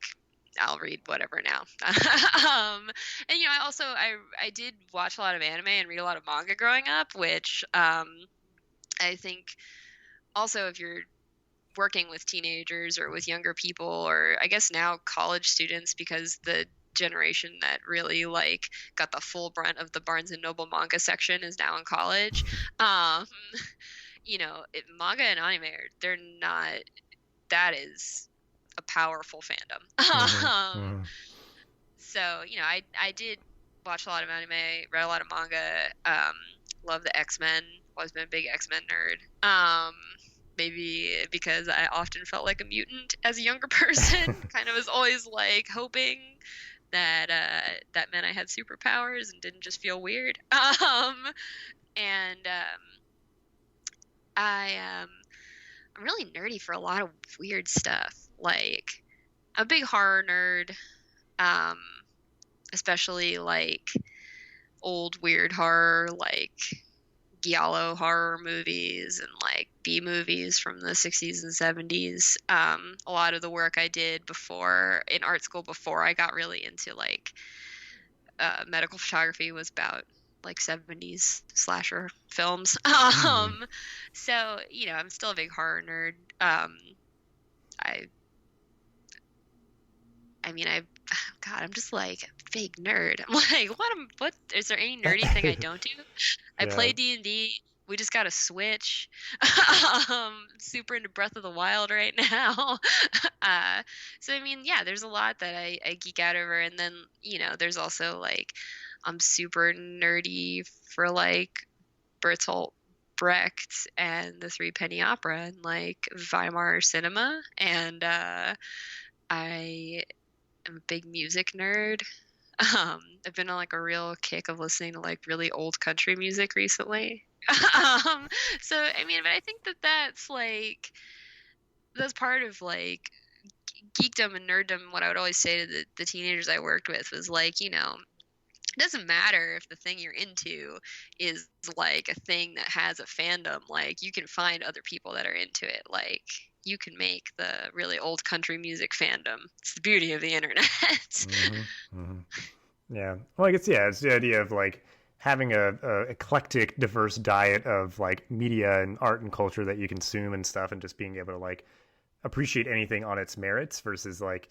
I'll read whatever now. And I did watch a lot of anime and read a lot of manga growing up, which I think also if you're working with teenagers or with younger people, or I guess now college students, because the generation that really like got the full brunt of the Barnes and Noble manga section is now in college. Manga and anime they're not, that is a powerful fandom.
Mm-hmm.
So I did watch a lot of anime, read a lot of manga, love the X-Men, always been a big X-Men nerd. Maybe because I often felt like a mutant as a younger person, kind of was always like hoping that that meant I had superpowers and didn't just feel weird. I'm really nerdy for a lot of weird stuff. Like I'm a big horror nerd, especially like old weird horror, like giallo horror movies and like B movies from the 60s and 70s. A lot of the work I did before in art school, before I got really into like medical photography, was about like 70s slasher films. So I'm still a big horror nerd. I mean, I God, I'm just like fake nerd. I'm like, what is there any nerdy thing I don't do? I
Yeah.
play D&D. We just got a Switch. Super into Breath of the Wild right now. So I mean, yeah, there's a lot that I geek out over, and then there's also like I'm super nerdy for like Bertolt Brecht and the Three Penny Opera and like Weimar cinema, and I am a big music nerd. I've been on like a real kick of listening to like really old country music recently. um, so I mean, but I think that that's part of like geekdom and nerddom. What I would always say to the teenagers I worked with was like, it doesn't matter if the thing you're into is like a thing that has a fandom. Like you can find other people that are into it. Like you can make the really old country music fandom. It's the beauty of the internet.
Yeah. Well, I guess, yeah, it's the idea of like having a eclectic, diverse diet of like media and art and culture that you consume and stuff, and just being able to like appreciate anything on its merits versus like,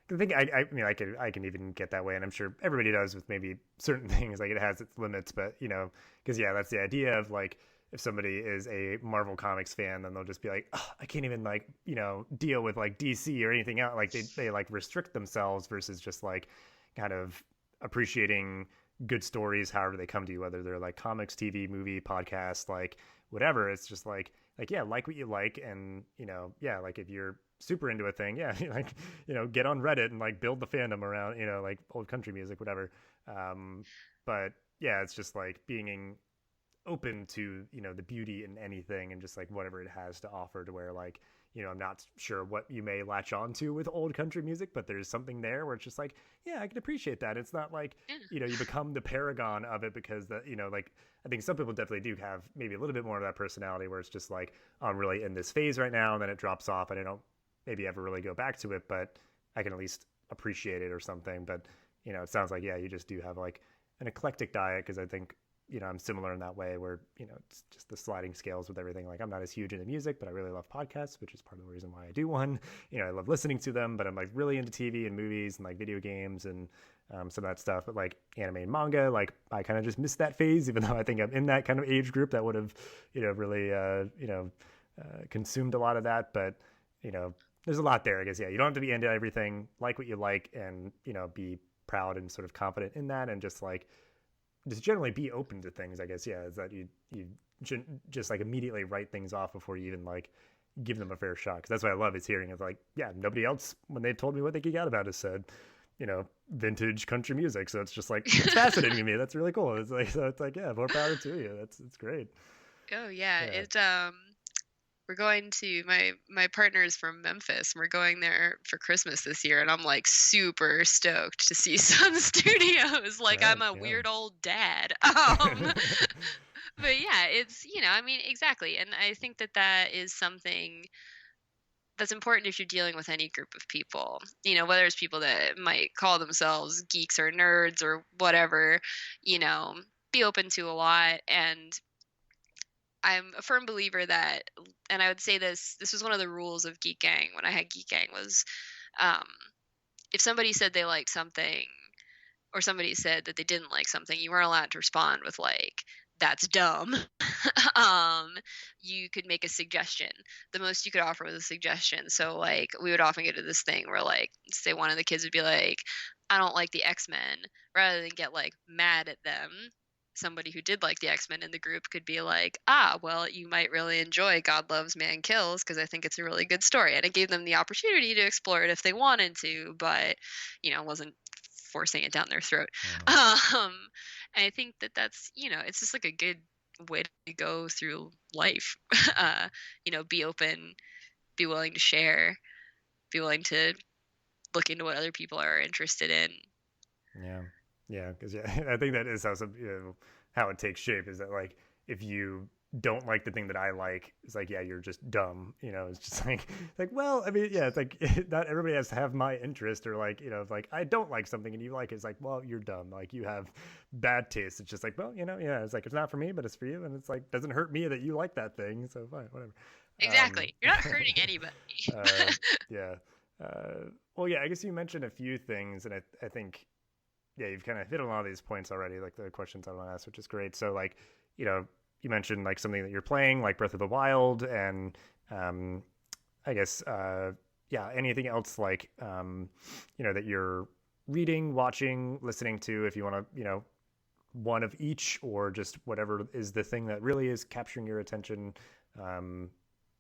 I think I mean I can even get that way, and I'm sure everybody does with maybe certain things. Like it has its limits, but because yeah, that's the idea of like if somebody is a Marvel Comics fan, then they'll just be like, oh, I can't even like deal with like DC or anything else. Like they like restrict themselves versus just like kind of appreciating good stories however they come to you, whether they're like comics, TV, movie, podcast, like whatever. It's just like yeah, like what you like, and yeah, like if you're super into a thing, yeah, like get on Reddit and like build the fandom around like old country music, whatever. But yeah, it's just like being open to the beauty in anything and just like whatever it has to offer, to where like I'm not sure what you may latch on to with old country music, but there's something there where it's just like, yeah, I can appreciate that. It's not like you become the paragon of it, because that like I think some people definitely do have maybe a little bit more of that personality where it's just like, I'm really in this phase right now, and then it drops off and I don't maybe ever really go back to it, but I can at least appreciate it or something. But it sounds like, yeah, you just do have like an eclectic diet, because I think I'm similar in that way where, it's just the sliding scales with everything. Like I'm not as huge into music, but I really love podcasts, which is part of the reason why I do one. I love listening to them, but I'm like really into TV and movies and like video games and some of that stuff. But like anime and manga, like I kind of just missed that phase, even though I think I'm in that kind of age group that would have, really, consumed a lot of that. But, there's a lot there, I guess. Yeah, you don't have to be into everything, like what you like, and, be proud and sort of confident in that, and just like, just generally be open to things, I guess. Yeah, is that you shouldn't just like immediately write things off before you even like give them a fair shot. Because that's what I love is hearing is like, yeah, nobody else when they've told me what they geek out about has said vintage country music. So it's just like, it's fascinating to me. That's really cool. It's like, so it's like, yeah, more power to you. It's great.
Oh yeah, it's we're going to my partner is from Memphis. We're going there for Christmas this year, and I'm like super stoked to see Sun Studios. Like
Right,
I'm a
yeah.
weird old dad. But yeah, it's I mean, exactly, and I think that is something that's important if you're dealing with any group of people. Whether it's people that might call themselves geeks or nerds or whatever. Be open to a lot. And I'm a firm believer that, and I would say this was one of the rules of Geek Gang when I had Geek Gang was, um, if somebody said they liked something or somebody said that they didn't like something, you weren't allowed to respond with like, that's dumb. You could make a suggestion. The most you could offer was a suggestion. So like we would often get to this thing where like, say one of the kids would be like, I don't like the X-Men, rather than get like mad at them. Somebody who did like the X-Men in the group could be like, well, you might really enjoy God Loves, Man Kills, because I think it's a really good story. And it gave them the opportunity to explore it if they wanted to, but, wasn't forcing it down their throat. And I think that's, it's just like a good way to go through life. Be open, be willing to share, be willing to look into what other people are interested in.
Yeah. Yeah, because yeah, I think that is how how it takes shape. Is that like if you don't like the thing that I like, it's like, yeah, you're just dumb. It's just like, well, I mean, yeah, it's like not everybody has to have my interest, or like like I don't like something and you like it. It's like, well, you're dumb. Like you have bad taste. It's just like, well, yeah, it's like it's not for me, but it's for you, and it's like doesn't hurt me that you like that thing. So fine, whatever.
Exactly, you're not hurting anybody.
Yeah. Well, yeah, I guess you mentioned a few things, and I think, yeah, you've kind of hit on a lot of these points already, like the questions I want to ask, which is great. So, like, you mentioned like something that you're playing, like Breath of the Wild, and um, I guess, yeah, anything else like, that you're reading, watching, listening to, if you want to, one of each, or just whatever is the thing that really is capturing your attention. Um,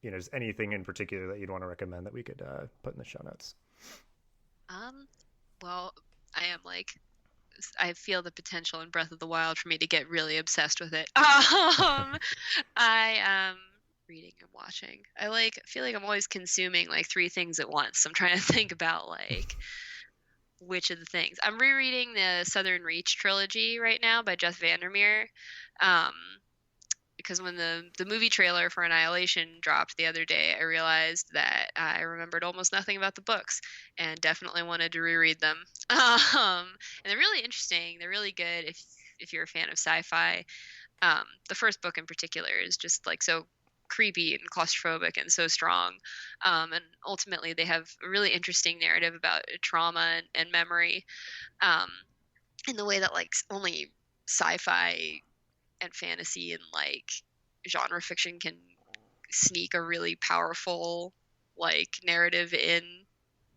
just anything in particular that you'd want to recommend that we could put in the show notes.
Um, well, I am like I feel the potential in Breath of the Wild for me to get really obsessed with it. I am reading and watching. I feel like I'm always consuming like three things at once. I'm trying to think about like which of the things. I'm rereading the Southern Reach trilogy right now by Jeff Vandermeer. Um, because when the movie trailer for Annihilation dropped the other day, I realized that I remembered almost nothing about the books and definitely wanted to reread them. And they're really interesting. They're really good if you're a fan of sci-fi. The first book in particular is just like so creepy and claustrophobic and so strong. And ultimately, they have a really interesting narrative about trauma and memory, in the way that like only sci-fi and fantasy and like genre fiction can sneak a really powerful like narrative in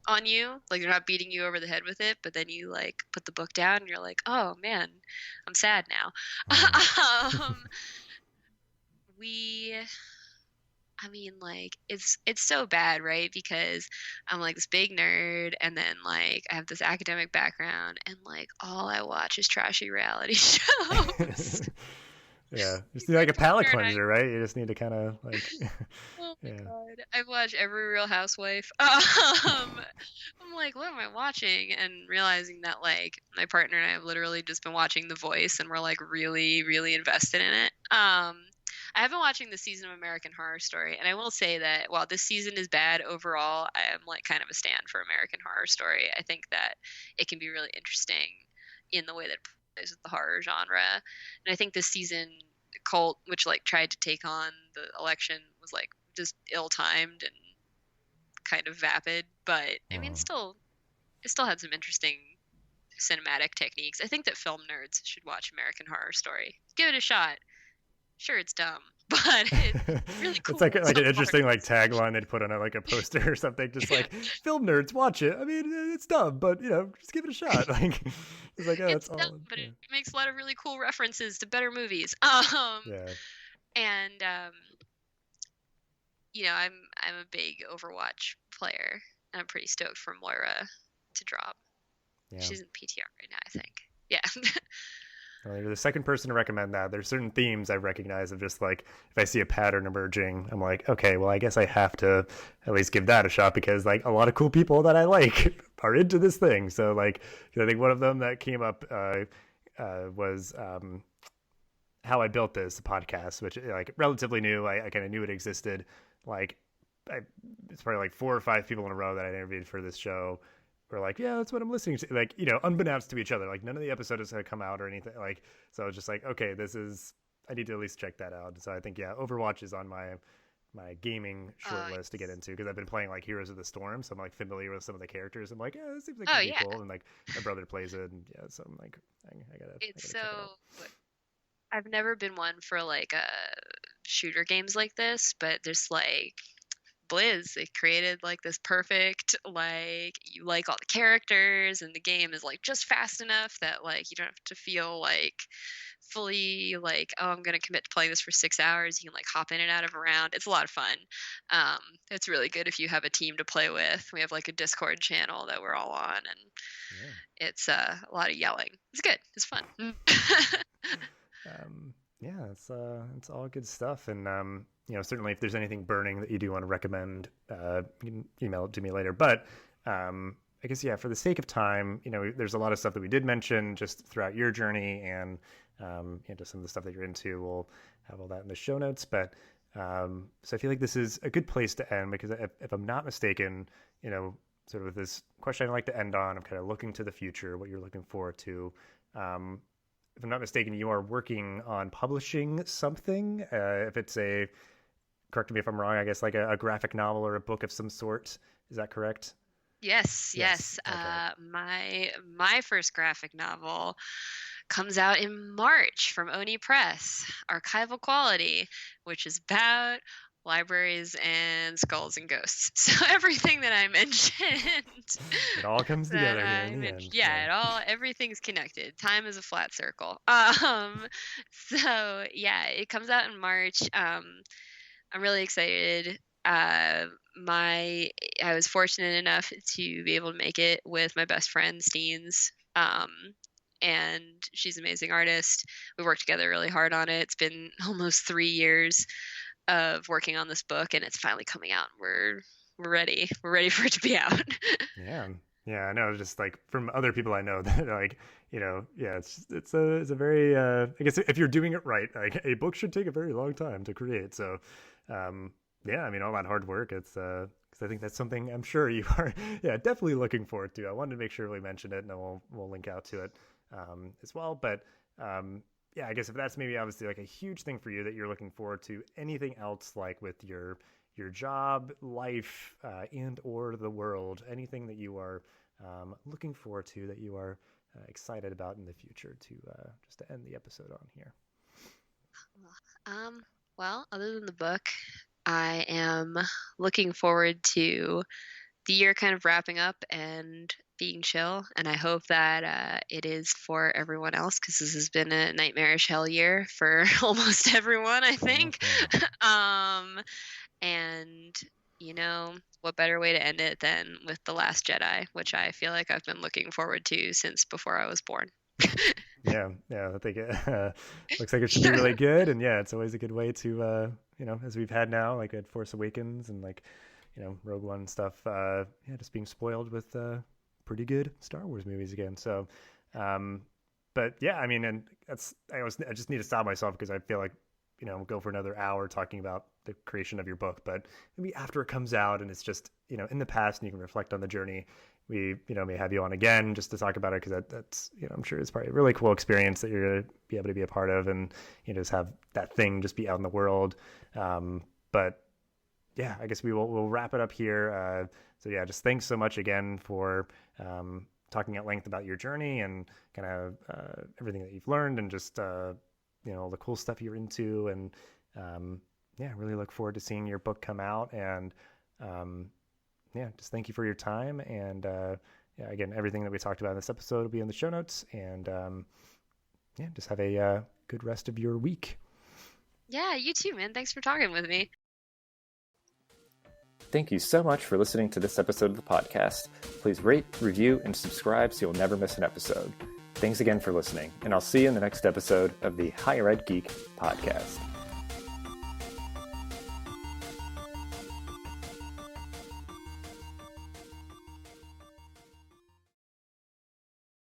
on you. Like they're not beating you over the head with it, but then you like put the book down and you're like, oh man, I'm sad now. um, we I mean, like it's so bad, right? Because I'm like this big nerd, and then like I have this academic background, and like all I watch is trashy reality shows.
Yeah, just need like a palate
Partner and
cleanser, right? You just need to kind of like,
oh my
yeah.
god, I've watched every Real Housewife. I'm like, what am I watching? And realizing that like my partner and I have literally just been watching The Voice, and we're like really, really invested in it. I have been watching the season of American Horror Story, and I will say that while this season is bad overall, I am like kind of a stand for American Horror Story. I think that it can be really interesting in the way that it plays with the horror genre, and I think this season Cult, which like tried to take on the election, was like just ill-timed and kind of vapid. But I mean, it still had some interesting cinematic techniques. I think that film nerds should watch American Horror Story. Give it a shot. Sure, it's dumb, but it's really cool.
It's like an
so
interesting like tagline they'd put on like a poster or something, just like film nerds watch it. I mean, it's dumb, but just give it a shot. Like it's like, oh,
it's
that's all.
dumb, but
Yeah.
it makes a lot of really cool references to better movies.
Yeah.
And I'm a big Overwatch player, and I'm pretty stoked for Moira to drop.
Yeah.
She's in PTR right now, I think. Yeah.
Well, you're the second person to recommend that. There's certain themes I recognize of just like if I see a pattern emerging, I'm like, okay, well, I guess I have to at least give that a shot because like a lot of cool people that I like are into this thing. So like, I think one of them that came up was How I Built This podcast, which like relatively new. I kind of knew it existed. Like, it's probably like 4 or 5 people in a row that I interviewed for this show. We're like, yeah, that's what I'm listening to. Like, unbeknownst to each other, like none of the episodes had come out or anything. Like, so I was just like, okay, I need to at least check that out. So I think, yeah, Overwatch is on my gaming short list to get into because I've been playing like Heroes of the Storm. So I'm like familiar with some of the characters. I'm like, yeah, this seems like pretty cool. And like my brother plays it. And yeah, so I'm like, I gotta check it out.
I've never been one for like shooter games like this, but there's like Blizz, they created like this perfect, like you like all the characters and the game is like just fast enough that like you don't have to feel like fully like, oh, I'm gonna commit to playing this for 6 hours. You can like hop in and out of a round. It's a lot of fun. It's really good if you have a team to play with. We have like a Discord channel that we're all on, and it's a lot of yelling. It's good. It's fun.
Yeah, it's all good stuff. And certainly if there's anything burning that you do want to recommend, you can email it to me later. But I guess, yeah, for the sake of time, there's a lot of stuff that we did mention just throughout your journey and just some of the stuff that you're into. We'll have all that in the show notes. But so I feel like this is a good place to end because if I'm not mistaken, sort of with this question I like to end on of kind of looking to the future, what you're looking forward to. If I'm not mistaken, you are working on publishing something. If it's correct me if I'm wrong, I guess like a graphic novel or a book of some sort. Is that correct?
Yes.
That's right.
My first graphic novel comes out in March from Oni Press, Archival Quality, which is about libraries and skulls and ghosts. So everything that I mentioned
It all comes
that
together here in
I
the
mentioned,
end.
yeah,
Yeah.
everything's connected. Time is a flat circle. So yeah, it comes out in March. I'm really excited. Uh, my I was fortunate enough to be able to make it with my best friend Steens. And she's an amazing artist. We worked together really hard on it. It's been almost 3 years of working on this book, and it's finally coming out. We're ready. We're ready for it to be out.
Yeah. Yeah, I know. Just like from other people I know that like, yeah, it's a very I guess if you're doing it right, like a book should take a very long time to create. So, um, yeah, I mean all that hard work. It's because I think that's something I'm sure you are, yeah, definitely looking forward to. I wanted to make sure we mentioned it, and then we'll link out to it as well. But yeah, I guess if that's maybe obviously like a huge thing for you that you're looking forward to, anything else like with your job, life, and or the world, anything that you are looking forward to that you are excited about in the future to just to end the episode on here.
Well, other than the book, I am looking forward to the year kind of wrapping up and being chill. And I hope that it is for everyone else, because this has been a nightmarish hell year for almost everyone, I think.
Mm-hmm.
um, and, what better way to end it than with The Last Jedi, which I feel like I've been looking forward to since before I was born.
Yeah, I think it looks like it should be really good, and yeah, it's always a good way to as we've had now, like at Force Awakens and like Rogue One stuff. Yeah, just being spoiled with pretty good Star Wars movies again. So, but yeah, I mean, and I just need to stop myself because I feel like we'll go for another hour talking about the creation of your book, but maybe after it comes out and it's just in the past and you can reflect on the journey, we may have you on again just to talk about it, because that's I'm sure it's probably a really cool experience that you're going to be able to be a part of, and just have that thing just be out in the world. But yeah, I guess we'll wrap it up here. So yeah, just thanks so much again for talking at length about your journey and kind of everything that you've learned, and just all the cool stuff you're into. And yeah, really look forward to seeing your book come out. And yeah, just thank you for your time. And yeah, again, everything that we talked about in this episode will be in the show notes. And yeah, just have a good rest of your week.
Yeah, you too, man. Thanks for talking with me.
Thank you so much for listening to this episode of the podcast. Please rate, review, and subscribe so you'll never miss an episode. Thanks again for listening, and I'll see you in the next episode of the Higher Ed Geek podcast.